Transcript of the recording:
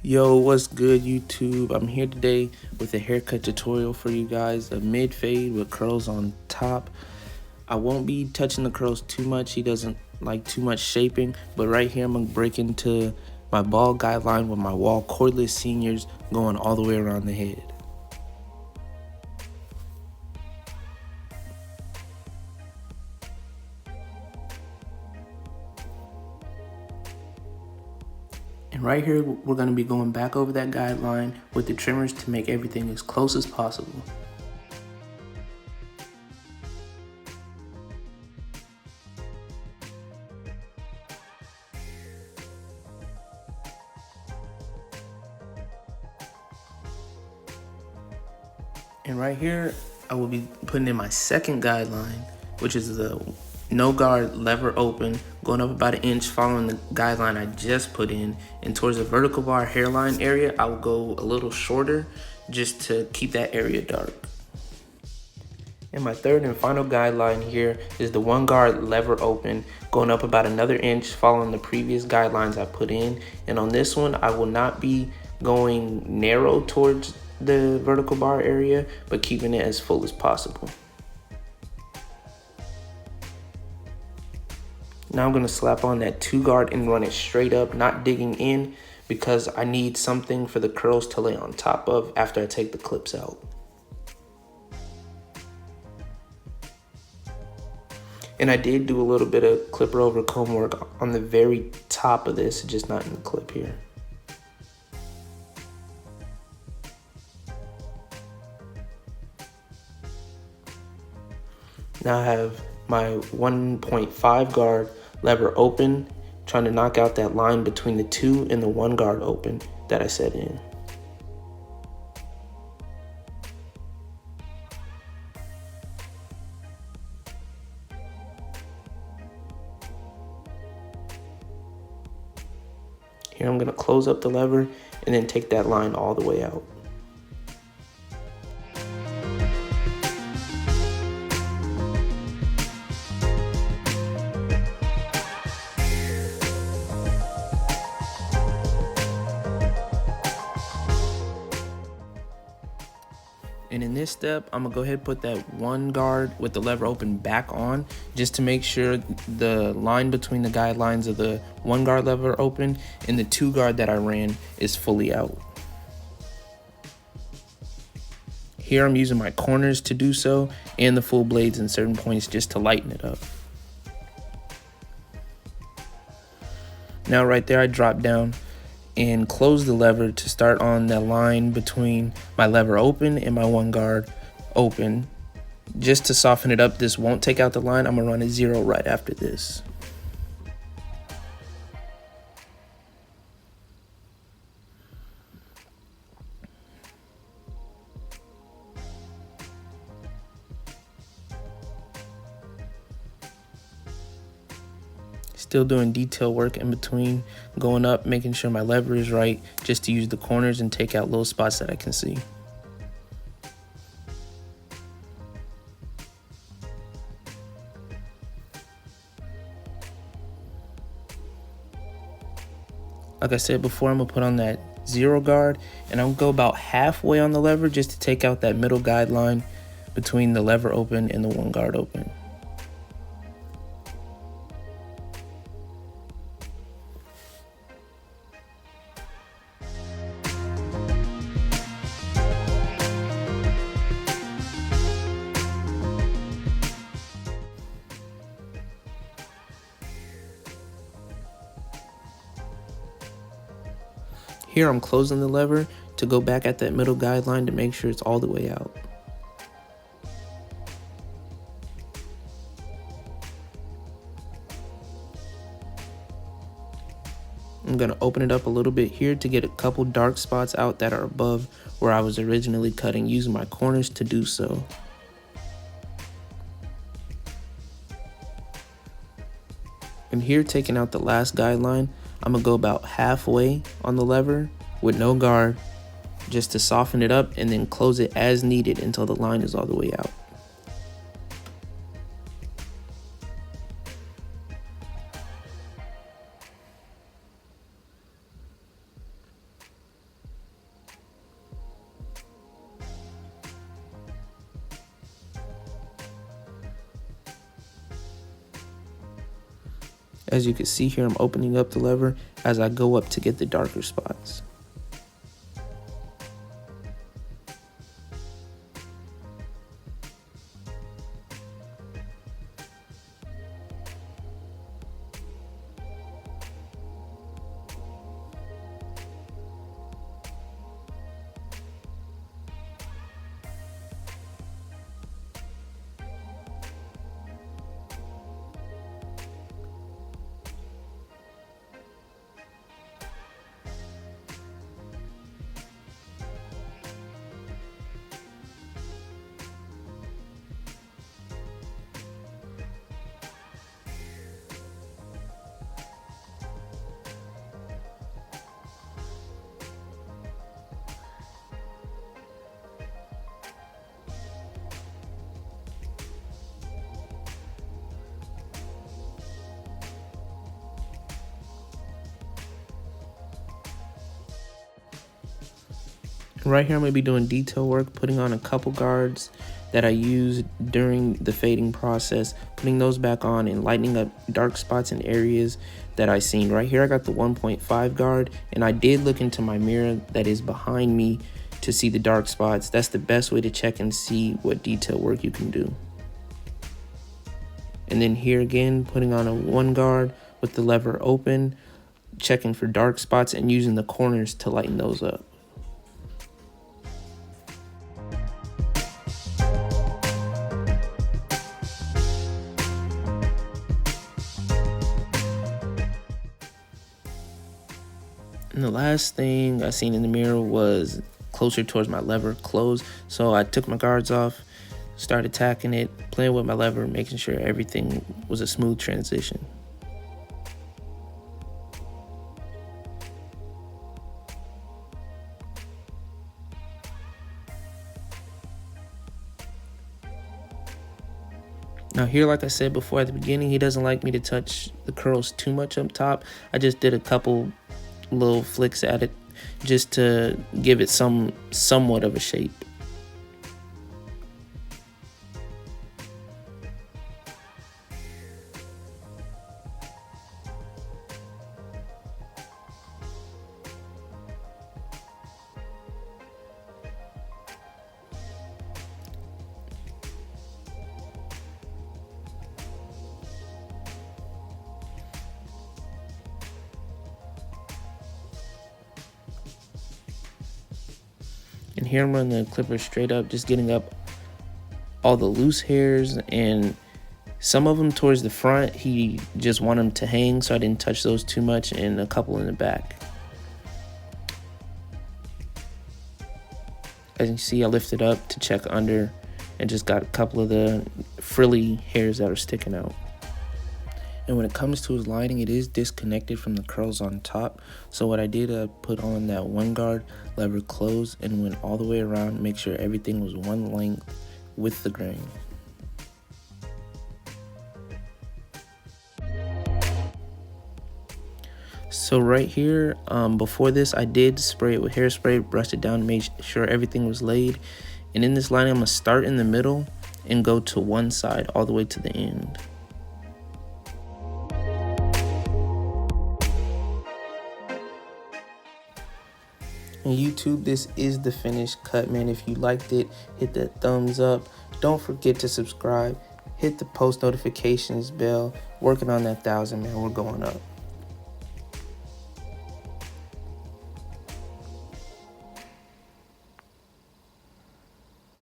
Yo, what's good YouTube? I'm here today with a haircut tutorial for you guys, a mid fade with curls on top. I won't be touching the curls too much. He doesn't like too much shaping, but right here I'm gonna break into my bald guideline with my Wahl Cordless Seniors going all the way around the head. And right here, we're gonna be going back over that guideline with the trimmers to make everything as close as possible. And right here, I will be putting in my second guideline, which is the no guard lever open, going up about 1 inch, following the guideline I just put in. And towards the vertical bar hairline area, I will go a little shorter just to keep that area dark. And my third and final guideline here is the 1 guard lever open, going up about another 1 inch, following the previous guidelines I put in. And on this one, I will not be going narrow towards the vertical bar area, but keeping it as full as possible. Now I'm gonna slap on that 2 guard and run it straight up, not digging in, because I need something for the curls to lay on top of after I take the clips out. And I did do a little bit of clipper over comb work on the very top of this, just not in the clip here. Now I have my 1.5 guard lever open, trying to knock out that line between the 2 and the 1 guard open that I set in. Here I'm gonna close up the lever and then take that line all the way out. And in this step, I'm gonna go ahead and put that 1 guard with the lever open back on, just to make sure the line between the guidelines of the 1 guard lever open and the 2 guard that I ran is fully out. Here I'm using my corners to do so, and the full blades in certain points just to lighten it up. Now right there, I drop down and close the lever to start on the line between my lever open and my 1 guard open. Just to soften it up, this won't take out the line. I'm gonna run a 0 right after this. Still doing detail work in between, going up, making sure my lever is right, just to use the corners and take out little spots that I can see. Like I said before, I'm gonna put on that 0 guard, and I'm gonna go about halfway on the lever just to take out that middle guideline between the lever open and the 1 guard open. Here I'm closing the lever to go back at that middle guideline to make sure it's all the way out. I'm gonna open it up a little bit here to get a couple dark spots out that are above where I was originally cutting, using my corners to do so. And here, taking out the last guideline, I'm gonna go about halfway on the lever with no guard, just to soften it up, and then close it as needed until the line is all the way out. As you can see here, I'm opening up the lever as I go up to get the darker spots. Right here, I'm going to be doing detail work, putting on a couple guards that I used during the fading process, putting those back on and lightening up dark spots in areas that I seen. Right here, I got the 1.5 guard, and I did look into my mirror that is behind me to see the dark spots. That's the best way to check and see what detail work you can do. And then here again, putting on a 1 guard with the lever open, checking for dark spots and using the corners to lighten those up. And the last thing I seen in the mirror was closer towards my lever close. So I took my guards off, started tacking it, playing with my lever, making sure everything was a smooth transition. Now here, like I said before at the beginning, he doesn't like me to touch the curls too much up top. I just did a couple little flicks at it just to give it somewhat of a shape. And here I'm running the clipper straight up, just getting up all the loose hairs, and some of them towards the front, he just wanted them to hang, so I didn't touch those too much, and a couple in the back. As you can see, I lifted up to check under and just got a couple of the frilly hairs that are sticking out. And when it comes to his lighting, it is disconnected from the curls on top. So what I did, I put on that 1 guard, lever close, and went all the way around, make sure everything was one length with the grain. So right here, before this, I did spray it with hairspray, brushed it down to make sure everything was laid. And in this line, I'm gonna start in the middle and go to one side all the way to the end. On YouTube, this is the finished cut, man. If you liked it, hit that thumbs up. Don't forget to subscribe. Hit the post notifications bell. Working on that 1,000, man. We're going up.